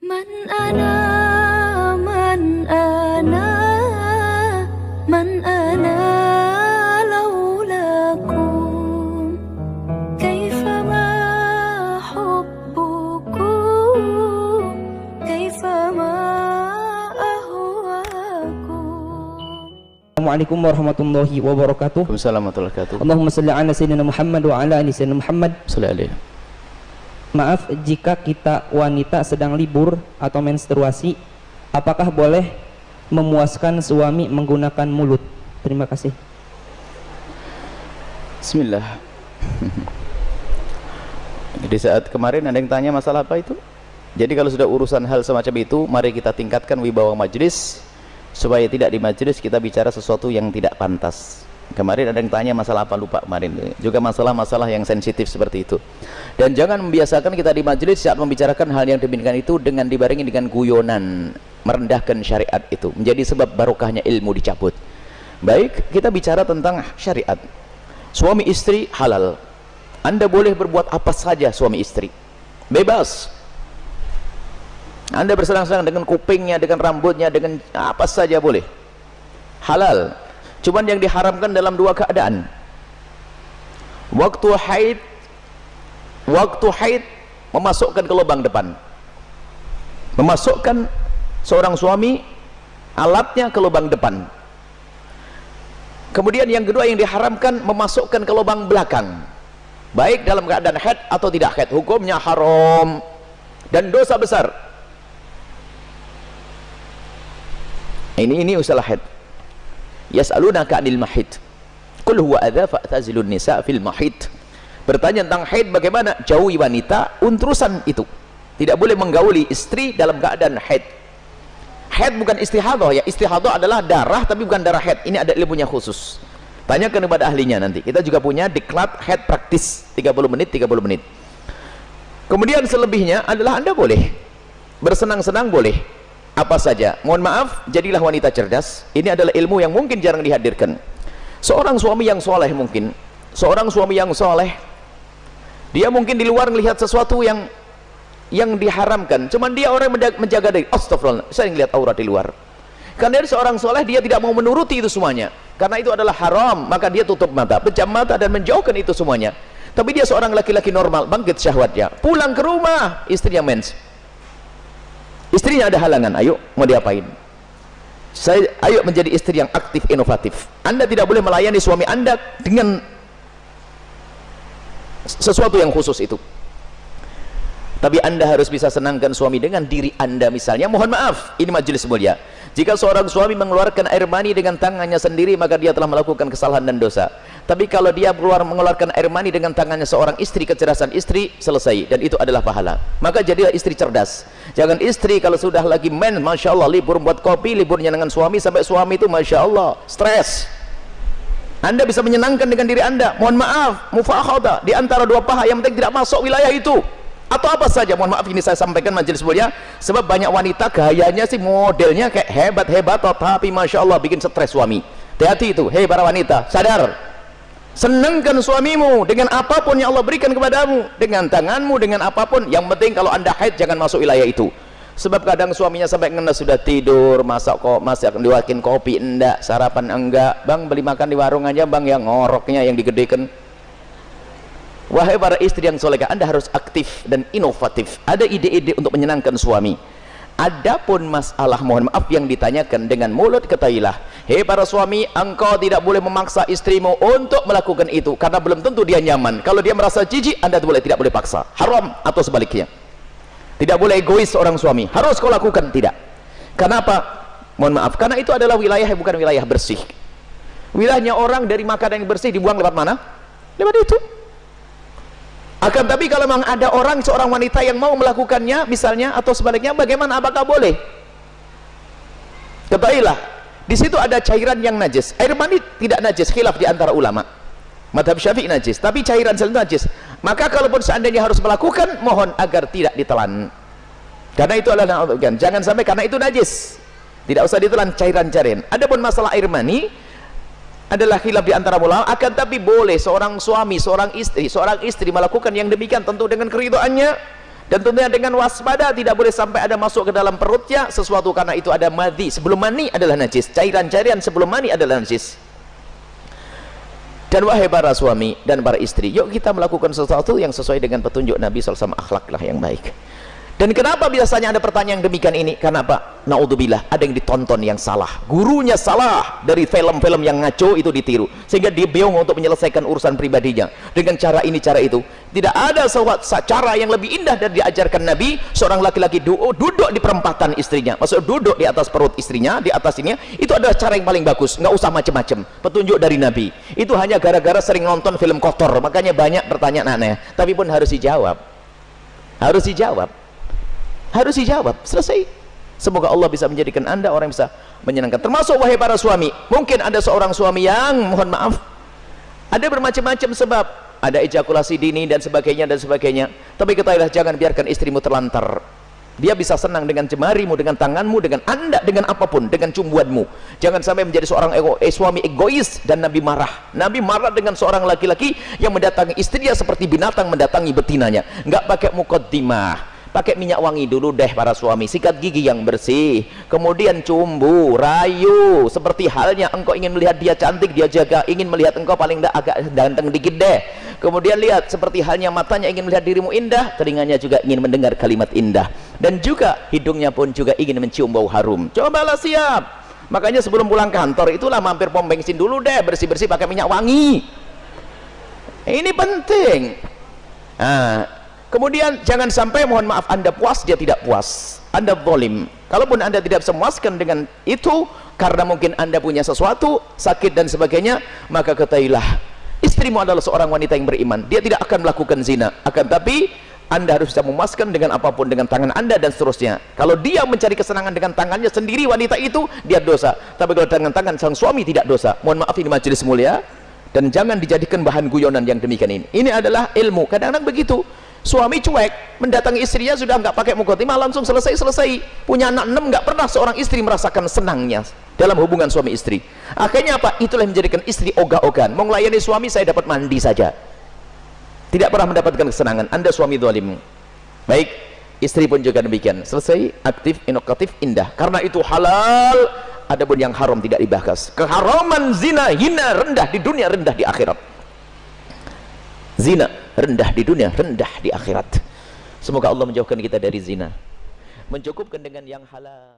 من أنا من أنا من أنا لولاكم كيفما حبكم كيفما أهواكم. Assalamualaikum warahmatullahi wabarakatuh. Waalaikumsalam warahmatullahi wabarakatuh. Allahumma salli ala sayyidina Muhammad wa ala ali sayyidina Muhammad. Sallallahu alaihi. Maaf jika kita wanita sedang libur atau menstruasi, apakah boleh memuaskan suami menggunakan mulut? Terima kasih. Bismillah. Di saat kemarin ada yang tanya masalah apa itu? Jadi kalau sudah urusan hal semacam itu, mari kita tingkatkan wibawa majelis supaya tidak di majelis kita bicara sesuatu yang tidak pantas. Kemarin ada yang tanya masalah apa, lupa kemarin. Juga masalah-masalah yang sensitif seperti itu. Dan jangan membiasakan kita di majelis saat membicarakan hal yang demikian itu dengan dibarengi dengan guyonan, merendahkan syariat itu, menjadi sebab barokahnya ilmu dicabut. Baik, kita bicara tentang syariat. Suami istri halal. Anda boleh berbuat apa saja suami istri. Bebas. Anda bersenang-senang dengan kupingnya, dengan rambutnya, dengan apa saja boleh. Halal. Cuman yang diharamkan dalam dua keadaan. Waktu haid memasukkan ke lubang depan. Memasukkan seorang suami alatnya ke lubang depan. Kemudian yang kedua yang diharamkan memasukkan ke lubang belakang. Baik dalam keadaan haid atau tidak haid, hukumnya haram dan dosa besar. Ini usaha haid. Yas'alunaka 'anil mahid. Qul huwa adza fa'tazilun nisa fil mahid. Bertanya tentang haid, bagaimana? Jauhi wanita untrusan itu. Tidak boleh menggauli istri dalam keadaan haid. Haid bukan istihadhah ya. Istihadhah adalah darah tapi bukan darah haid. Ini ada ilmunya khusus. Tanyakan kepada ahlinya nanti. Kita juga punya diklat haid praktis 30 menit 30 menit. Kemudian selebihnya adalah Anda boleh bersenang-senang, boleh apa saja. Mohon maaf, jadilah wanita cerdas. Ini adalah ilmu yang mungkin jarang dihadirkan. Seorang suami yang soleh mungkin, seorang suami yang soleh, dia mungkin di luar melihat sesuatu yang diharamkan. Cuman dia orang menjaga diri. Astagfirullah, saya ngelihat aurat di luar. Karena dia seorang soleh, dia tidak mau menuruti itu semuanya. Karena itu adalah haram, maka dia tutup mata, pejam mata dan menjauhkan itu semuanya. Tapi dia seorang laki-laki normal, bangkit syahwatnya. Pulang ke rumah, istrinya mens. Istrinya ada halangan, ayo mau diapain? Ayo menjadi istri yang aktif, inovatif. Anda tidak boleh melayani suami Anda dengan sesuatu yang khusus itu. Tapi Anda harus bisa senangkan suami dengan diri Anda misalnya. Mohon maaf, ini majelis mulia. Jika seorang suami mengeluarkan air mani dengan tangannya sendiri, maka dia telah melakukan kesalahan dan dosa. Tapi kalau dia mengeluarkan air mani dengan tangannya seorang istri, kecerdasan istri, selesai. Dan itu adalah pahala. Maka jadilah istri cerdas. Jangan istri kalau sudah lagi men, Masya Allah, libur buat kopi, liburnya dengan suami, sampai suami itu Masya Allah, stres. Anda bisa menyenangkan dengan diri Anda. Mohon maaf, mufakhadah di antara dua paha yang penting tidak masuk wilayah itu. Atau apa saja, mohon maaf ini saya sampaikan majelis mulia, sebab banyak wanita gayanya sih modelnya kayak hebat-hebat, tapi Masya Allah bikin stres suami. Hati-hati itu, hei para wanita, sadar. Senangkan suamimu dengan apapun yang Allah berikan kepadamu, dengan tanganmu, dengan apapun. Yang penting kalau Anda haid jangan masuk wilayah itu. Sebab kadang suaminya sampai kena sudah tidur, masih diwakin kopi enggak, sarapan enggak, bang beli makan di warung aja bang, yang ngoroknya yang digedekan. Wahai para istri yang solehah, Anda harus aktif dan inovatif. Ada ide-ide untuk menyenangkan suami. Adapun masalah, mohon maaf, yang ditanyakan dengan mulut, ketahuilah, hei para suami, engkau tidak boleh memaksa istrimu untuk melakukan itu, karena belum tentu dia nyaman. Kalau dia merasa jijik, Anda tidak boleh paksa. Haram atau sebaliknya. Tidak boleh egois seorang suami. Harus kau lakukan, tidak. Kenapa? Mohon maaf, karena itu adalah wilayah yang bukan wilayah bersih. Wilayahnya orang dari makanan yang bersih dibuang lewat mana? Lewat itu. Akan tapi kalau memang ada orang, seorang wanita yang mau melakukannya misalnya atau sebaliknya, bagaimana, apakah boleh? Ketahuilah, di situ ada cairan yang najis. Air mani tidak najis, khilaf di antara ulama. Madhab Syafi'i najis, tapi cairan sel najis. Maka kalaupun seandainya harus melakukan, mohon agar tidak ditelan. Karena itu adalah, jangan sampai karena itu najis. Tidak usah ditelan cairan-cairan. Adapun masalah air mani adalah khilaf di antara ulama, akan tapi boleh seorang suami, seorang istri melakukan yang demikian tentu dengan keridhaannya, Dan tentunya dengan waspada, tidak boleh sampai ada masuk ke dalam perutnya sesuatu, karena itu ada madhi. Sebelum mani adalah najis, cairan-cairan sebelum mani adalah najis. Dan wahai para suami dan para istri, yuk kita melakukan sesuatu yang sesuai dengan petunjuk Nabi SAW, akhlaklah yang baik. Dan kenapa biasanya ada pertanyaan demikian ini? Karena apa? Naudzubillah, ada yang ditonton yang salah, gurunya salah, dari film-film yang ngaco itu ditiru, sehingga dia bingung untuk menyelesaikan urusan pribadinya dengan cara ini, cara itu. Tidak ada cara yang lebih indah dari diajarkan Nabi. Seorang laki-laki duduk di perempatan istrinya, maksud duduk di atas perut istrinya, di atas ini, itu adalah cara yang paling bagus. Nggak usah macam-macam, petunjuk dari Nabi. Itu hanya gara-gara sering nonton film kotor, makanya banyak pertanyaan aneh. Tapi pun harus dijawab, harus dijawab, harus dijawab, selesai. Semoga Allah bisa menjadikan anda orang yang bisa menyenangkan. Termasuk wahai para suami, mungkin ada seorang suami yang, mohon maaf, ada bermacam-macam sebab, ada ejakulasi dini dan sebagainya dan sebagainya. Tapi ketahuilah, jangan biarkan istrimu terlantar. Dia bisa senang dengan jemarimu, dengan tanganmu, dengan anda, dengan apapun, dengan cumbuanmu. Jangan sampai menjadi seorang suami egois. Dan Nabi marah. Nabi marah dengan seorang laki-laki yang mendatangi istrinya seperti binatang mendatangi betinanya. Nggak pakai muqaddimah, pakai minyak wangi dulu deh para suami, sikat gigi yang bersih, kemudian cumbu, rayu, seperti halnya engkau ingin melihat dia cantik, dia jaga, ingin melihat engkau paling tidak agak ganteng dikit deh. Kemudian lihat, seperti halnya matanya ingin melihat dirimu indah, telinganya juga ingin mendengar kalimat indah, dan juga hidungnya pun juga ingin mencium bau harum. Cobalah siap. Makanya sebelum pulang kantor itulah mampir pom bensin dulu deh, bersih-bersih pakai minyak wangi. Ini penting. Kemudian jangan sampai, mohon maaf, anda puas, dia tidak puas, anda zalim. Kalaupun anda tidak bisa memuaskan dengan itu, karena mungkin anda punya sesuatu, sakit dan sebagainya, maka ketahuilah, istrimu adalah seorang wanita yang beriman. Dia tidak akan melakukan zina, akan tapi anda harus bisa memuaskan dengan apapun, dengan tangan anda dan seterusnya. Kalau dia mencari kesenangan dengan tangannya sendiri, wanita itu, dia dosa. Tapi kalau dengan tangan sang suami, tidak dosa. Mohon maaf, ini majelis mulia, dan jangan dijadikan bahan guyonan yang demikian ini. Ini adalah ilmu. Kadang-kadang begitu, suami cuek, mendatangi istrinya sudah nggak pakai muqaddimah, langsung selesai. Punya anak 6, nggak pernah seorang istri merasakan senangnya dalam hubungan suami istri. Akhirnya apa? Itulah yang menjadikan istri ogah-ogahan. Mau melayani suami, saya dapat mandi saja, tidak pernah mendapatkan kesenangan. Anda suami zalim. Baik, istri pun juga demikian. Selesai, aktif, inovatif, indah. Karena itu halal. Adapun yang haram tidak dibahas. Keharaman zina, hina, rendah di dunia, rendah di akhirat. Zina rendah di dunia, rendah di akhirat. Semoga Allah menjauhkan kita dari zina, mencukupkan dengan yang halal.